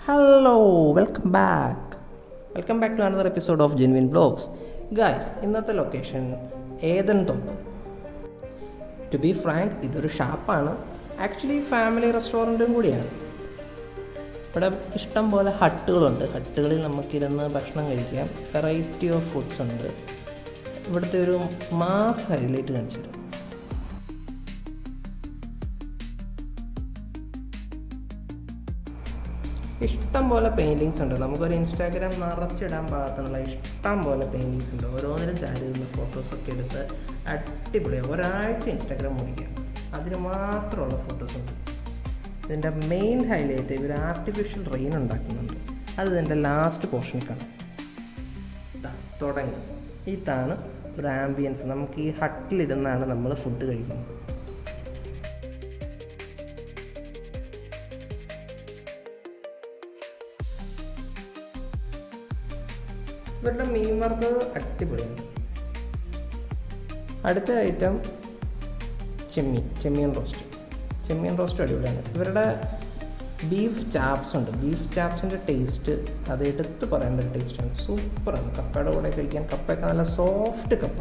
Hello welcome back to another episode of genuine vlogs. Guys, ഇന്നത്തെ location ഏതൻ തോട്ടം. To be frank, ഇതൊരു ഷാപ്പാണ്. Actually family റെസ്റ്റോറൻറ്റും കൂടിയാണ്. ഇവിടെ ഇഷ്ടം പോലെ ഹട്ടുകളുണ്ട്. ഹട്ടുകളിൽ നമുക്കിരുന്ന് ഭക്ഷണം കഴിക്കാം. വെറൈറ്റി ഓഫ് ഫുഡ്സ് ഉണ്ട്. ഇവിടുത്തെ ഒരു മാസ് ഹൈലൈറ്റ് കാണിച്ചിട്ട് ഇഷ്ടം പോലെ പെയിൻറ്റിങ്സ് ഉണ്ട്. നമുക്കൊരു ഇൻസ്റ്റാഗ്രാം നിറച്ചിടാൻ പാകത്തിനുള്ള ഇഷ്ടം പോലെ പെയിൻറ്റിങ്സ് ഉണ്ട്. ഓരോന്നിനും ചാരിയിരുന്ന ഫോട്ടോസൊക്കെ എടുത്ത് അടിപൊളിയാണ്. ഒരാഴ്ച ഇൻസ്റ്റാഗ്രാം ഓടിക്കാം, അതിന് മാത്രമുള്ള ഫോട്ടോസ് ഉണ്ട്. ഇതിൻ്റെ മെയിൻ ഹൈലൈറ്റ് ഇവർ ആർട്ടിഫിഷ്യൽ റെയിൻ ഉണ്ടാക്കുന്നുണ്ട്. അത് ഇതിൻ്റെ ലാസ്റ്റ് പോർഷനിൽ കാണാം. തുടങ്ങി ഇതാണ് ഒരു ആംബിയൻസ്. നമുക്ക് ഈ ഹട്ടിലിരുന്നാണ് നമ്മൾ ഫുഡ് കഴിക്കുന്നത്. ഇവരുടെ മീൻ വറുത്തത് അടിപൊളിയാണ്. അടുത്ത ഐറ്റം ചെമ്മീൻ റോസ്റ്റ് അടിപൊളിയാണ്. ഇവരുടെ ബീഫ് ചാപ്സ് ഉണ്ട്. ബീഫ് ചാപ്സിൻ്റെ ടേസ്റ്റ് അത് എടുത്ത് പറയേണ്ട ഒരു ടേസ്റ്റാണ്. സൂപ്പറാണ്. കപ്പയുടെ കൂടെ കഴിക്കാൻ. കപ്പയൊക്കെ നല്ല സോഫ്റ്റ് കപ്പ.